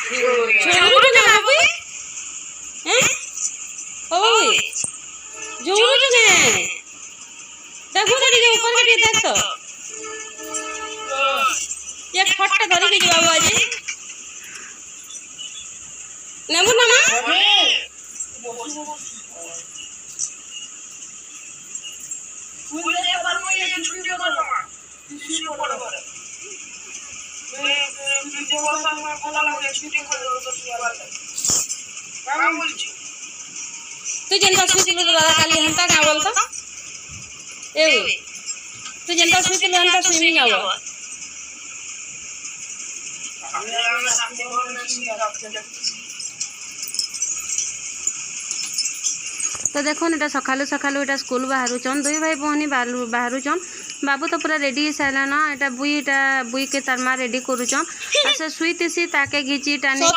ঝুরুছ না বাবু হ্যাঁ ও বাবু ঝুরুছ না দেখো না টিকে উপর কে টিকে দেখ তো ये खट्टा धरी के बाबू आज नेबू ना मां तू जनता सुतिलो दादा काली हंता का बोलता ए तू जनता सुतिलो हंता स्विमिंग आवा तो देखो एटा सकालू सकालू एटा स्कूल बाहरुचन दुई भाई बहनी बाहरुचन बाबू तो पूरा रेडी सारान एटा बुई के तार माँ रेडी करुचन अच्छा सुईतीसी ताके घिची टानी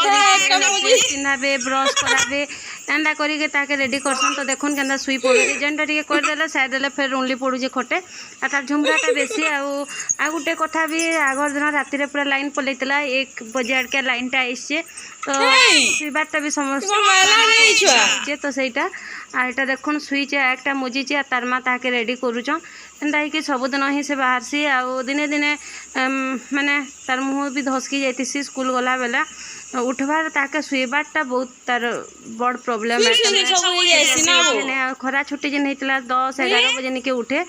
पिंधाबे ब्रश कराबे एंदा करके ताके रेडी करसन तो देखुन केंदा सुई पड़े जेनटा टिके कर देले साइड देले फिर ओनली पड़ुजे खटे आ तार झुमराटा बेसी आ गुटे कथा भी आगर दिन राति रे पूरा लाइन पलैतला 1 बजे के लाइनटा आइसे तो सुईबारटा भी समस्या तो सेटा आ एटा देखुन सुईचे एकटा मुजीचे आ तार माँ ताके रेडी करुचन एंदा कि सबुदिन ही से बाहरसी आ दिने दिने माने तार मुँह भी धसकी जाती स्कूल गला बेला उठबार ताके सुईबारटा बहुत तार बड़ प्रॉब्लम है खरा छुट्टी जेन होता 10-11 बजे निके उठे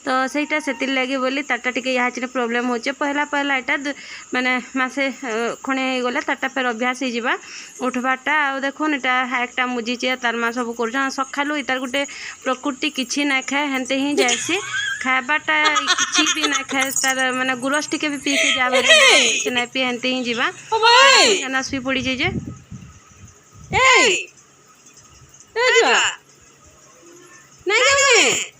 तो सहीटा से लगी बोली तारटा टिके यहाँ प्रॉब्लम होचे पहला पहला एटा माने मासे खणे गले तारटा फिर अभ्यास हो जावा उठबारटा आ देखुन एटा एकटा मुजीचे तार माँ सब कर सकालू इतार गोटे प्रकृति किसी ना खाए हेंते ही जासी खाबाटा किसी भी ना खाए तार माने गुरस टिके भी पी के जाबे ना पी हेंते ही जीवा ना सुई पड़ी जे ना जाबे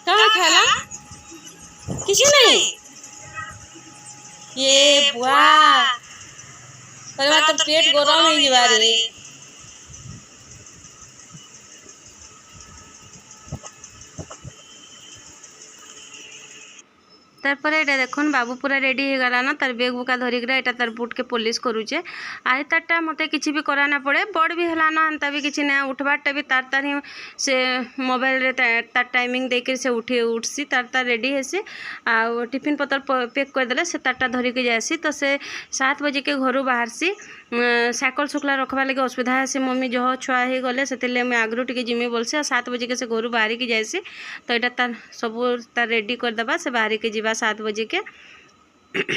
कहाँ खाला किसी नहीं ये बुआ तो पेट गरम हो जावा रे तारपर ये देखुन बाबू पूरा रेडी हो गला ना तार बेग बुका धरिक एटा तार बुट के पुलिस करुचे आई तारटा मते किसी भी कराना पड़े बड़ भी हला ना अंता भी किसी ना उठबारटा भी तार ही से मोबाइल रे तार टाइमिंग देकर से उठसी तार रेडी हेसी आ टिफिन पतर पैक कर देले से तारटा धरिक जासी तो से 7 बजे के घर बाहरसी साइकल सुखला रखवा लगे असुविधा है से मम्मी जह छुआ हो गले से मुझे आगरू टे जिमी बोलसी आ 7 बजे के से घर बाहर की जासी तो यहाँ तार सब तार रेडी करदेबा से बाहर के जीवा 7 बजे के वीडियो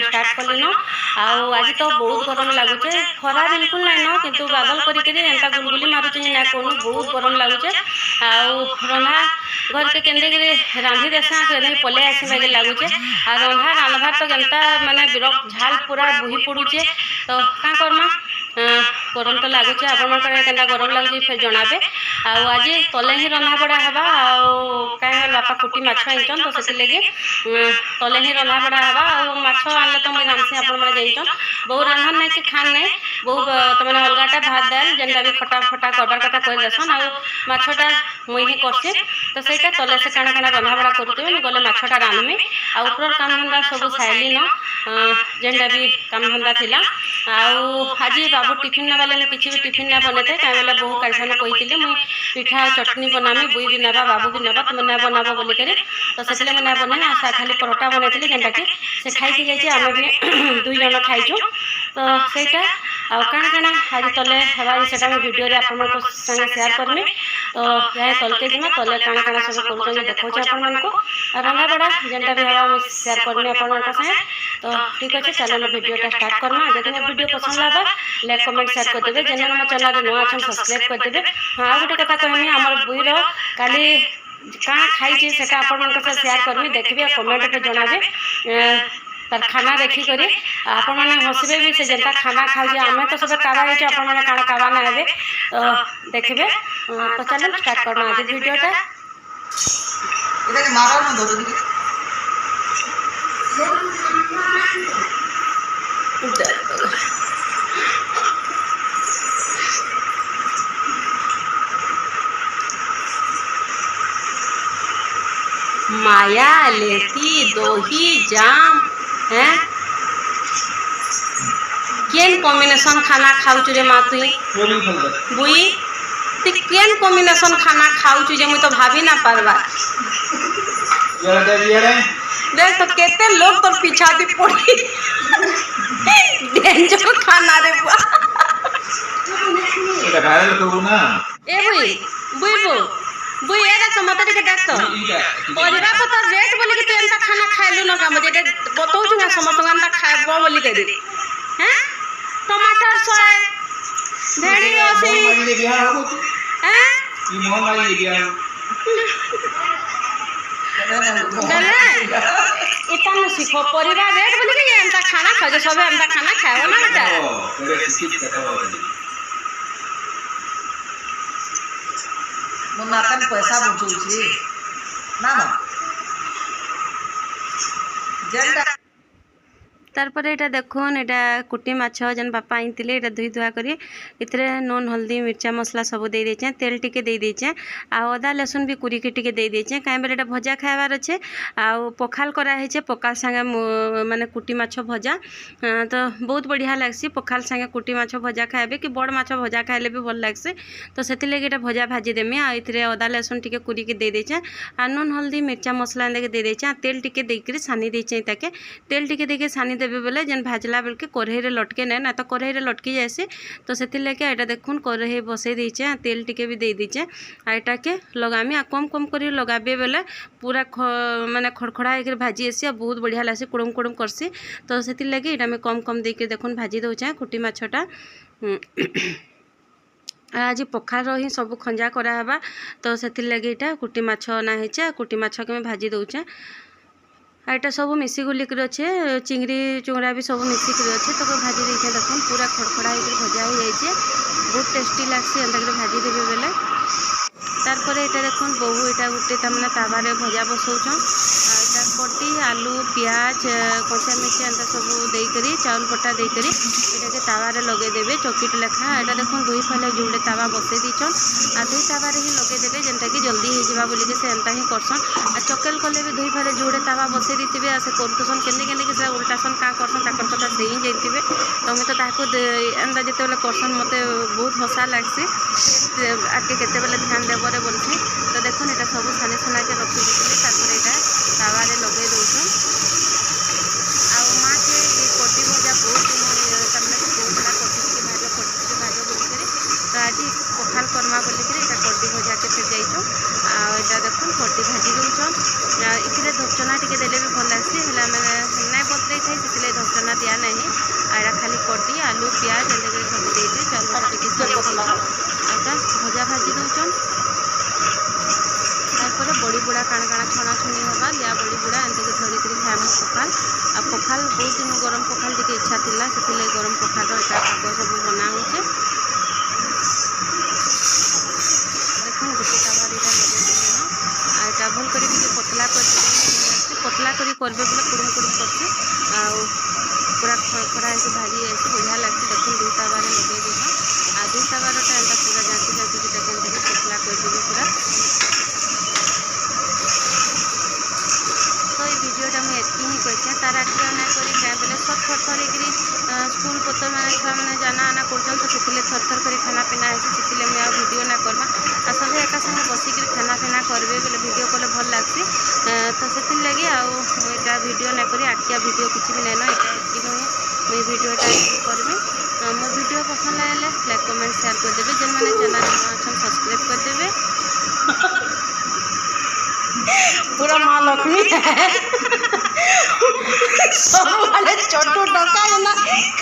स्टार्ट कलिन आज तो बहुत गरम लगुचे खरा बिल्कुल नाइन किंतु बादल करके गुलगुली मारुचे ना कौन बहुत गरम लगुचे रंधा घर के केंदे रांधि देसा पलि आसवा लगुचे आ रंधा रांधबार तो जनता माने विरक्त झाल पूरा बोही पड़ुचे तो क्या करमा गरम तो लगुचे आपंटा गरम लगे फिर जनाबे आज तले ही रंधा बड़ा हवा कहीं बापा कुटी माछ आईचन तो से लगे तले ही रंधा बड़ा हवा माछ आनले तो मुझे रांधसी आपण जाइचन बहु रांधन नहीं कि खान नहीं बहु तो मैंने अलगाटा भात दाल जेनटा भी खटा फटा करबार कथा कर देसन आ माछटा मुई ही करसे तो सहीटा तले से काना काना रंधा बड़ा करुवे गले माछटा रांधमी आ ऊपर काम धंदा सब साइली न जेनटा भी काम धंदा थिला आज बाबू टिफिन ना वाले किसी भी टिफिन ना बने थे कहीं बोले बहु कालसान कही मुझे पिठा चटनी बनामी बुई भी नाबा बाबू भी नाबा तुम ना बनाब बोलिक तो से मुझे ना बना आशा खाली परोटा बनई जेनटा कि से खाई जाइए आम भी 2 जन खाइचु तो सहीटा आना काना आज तले हवा से वीडियो आपण संगे शेयर करमी तो यहाँ तलके जीमा तले काना काना सब कर देखा आपण को रंधा बड़ा जेनटा भी हवा शेयर करमी आपण संगे तो ठीक अच्छे चलो वीडियोटा स्टार्ट करना जब वीडियो पसंद लगा लाइक कमेंट शेयर करदे जेन मो चैनल नुआ अच्छा सब्सक्राइब करदे हाँ गोटे कथा कहमी आम बुईर काली कहाँ खाई से आप शेयर करमी देखिए कमेंट पे जनाबे तार खाना देखी करी आपण मैंने हसबे भी से जेनता खाना खाऊे आम तो सब कावा हो आपण मैंने काना कावा ना हेबे तो देखबे तो चलो स्टार्ट करना आज वीडियोटा माया लेती दही जाम है केन कॉम्बिनेशन खाना खाऊ रे मा तुई बुई ती केन कॉम्बिनेशन खाना खाऊ जे मुई तो भाभी ना पारबा देख तो केते लोग तोर पीछा भी पड़ी डेंजर खाना रे बुआ এটা ভাইরাল করব না ए बुई बुई बुई ए देख मत देख देख तो परिवा को तो रेट बोली कि तू एंता खाना खाइलु ना का मुझे बताऊ छु ना समस्त एंता खाइबो बोली करी हैं टमाटर सोए भेड़ी ओसी মাইলে বিয়া হবো তুই हैं কি মোহন মাইলে বিয়া হবো इतना न सीखो परिवार रेट बोली कि एंता खाना खाओ सब एंता खाना खाओ ना बेटा तेरे शिक्षित कथा ମୋ ମାତାରେ ପଇସା ବଞ୍ଚଉଛି ନା ନା ଯେନ୍ଟା तारपर एटा देखुन एटा कुटी माछ जन बापा आईथिले एटा धुई धुआ करी इतरे नून हल्दी मिर्चा मसला सब दे देछे तेल टिके दे देछे आ अदा लहसुन भी कुरी के टिके दे देछे काई बेले एटा भजा खाइबार अच्छे आ पखाल करा हेछे पखाल संगे माने कुटी माछ भजा तो बहुत बढ़िया लागसी पखाल संगे कुटी माछ भजा खाइबे कि बड़ माछ भजा खाइले भी भल लागसे तो सेति लागि एटा भजा भाजी देमी आ इतरे अदा लहसुन टिके कुरी के दे देछे आ नून हल्दी मिर्चा मसला लेके दे देछे आ तेल टिके देकरी सानी देछे ताके तेल टिके देके सानी देबे बेले जेन भाजला बेल के कढ़ई रे लटके ना तो कढ़ई रे लटकी जाएसी तो से लेके एटा देखुन कढ़ई बसई देचे तेल टिके भी दे दीचे आटा के लगामी आ कम कम कर लगाबे बेले पूरा माने खड़खड़ा होकर भाजी आसी आ बहुत बढ़िया लागसी कुड़ुम कुड़ुम करसी तो से लगे एटा में कम कम देके देखुन भाजी दउचे कुटी माछटा आज पखार ही सब खंजा करावा तो से लगे एटा कुटी माछ ना हेचे कुटी माछ के मैं भाजी दउचे आटा सब मिसी गुलिक अच्छे चिंगड़ी चुंगड़ा भी सब मिसिक अच्छे तो भाजी देखे देख पूरा खड़खड़ा होकर भजा हो जाए बहुत टेस्टी लगसी एंता भाजी देवे बेले तारपर यहाँ देख बहु यहाँ गोटे तमें तावे भजा बसौछन आटा कटी आलू पियाज कचा मिर्ची एंता सब देकर चाउल पटा देकर ये तावे लगेदेवे चकिट लेखा यहाँ देख दुई फैले जोड़े तावा बसई दीछन आ दुई तावे ही लगेदेवे जेनटा कि जल्दी हो बोलिके से एंता ही करसन आ चकेल कले भी दुई फैले जोड़े तावा बसई दी से करुसन केने के उल्टासन क्या करसन ताकर कथा से ही जाइए तो मुझे तो एंता जिते करसन मत बहुत हसा लगसी आगे केते ध्यान देवर बोलसी तो देखो ये सब सानी सुना के रखी देती यहाँ तावा लगे दौन माँ के कटी भजा बहुत कहला कटी भाज कटी भाज बोलिक तो आज पखाल करमा बोलिक कटी भजा के फिर जाइछो आटा देख कटी भाजी दौन इतने धपचना टी देले भी भल लगे ना बतरे थे से धपचना दिया ना आटा खाली कटी आलू पियाज एंता सब देते चाउल आटा भजा भाजी दौन तारपर बड़ी बुड़ा काण काण छणा छुणी हवा लिया बड़ी बुड़ा एंता धरिक खाएम पखाल आ पखाल बहुत दिन गरम पखाल टी इच्छा थिला से गरम पखाल एटा पाग सब बना होचे देखो गोटे तावार यहाँ लगे आटा भल कर पतला करबे बोले कुड़ुम कुड़ुम करछे आ पूरा खड़ा होकर भाजी आसी बढ़िया लगती देखो दुई तावार लगे देख आ दुई तावारटा एंता पूरा जाती जाती पतला करदेवे पूरा भिडियोटा मुझे एति ही कही तार आगे ना करी क्या बोले सब थर थर स्कूल पतर मैंने छुआ मैंने जाना आना कर तो से थर थर कर खाना पीना है से मुझे भिडियो ना करवा आ सब एका संगे बसिक खाना पीना करेंगे बोले भिडियो कले भल लगसी तो से लगे आटा भिडियो ना करी आटिया भिडियो किसी भी नाइन ये मुझे भिडियोटा करी मो भिडियो पसंद लगे लाइक कमेंट शेयर करदेवे जेन मैंने चैनल अच्छा सब्सक्राइब करदेवे पूरा माँ लक्ष्मी है सब वाले छोटू डका है ना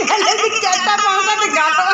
कहले कि चारटा पांचटा गाता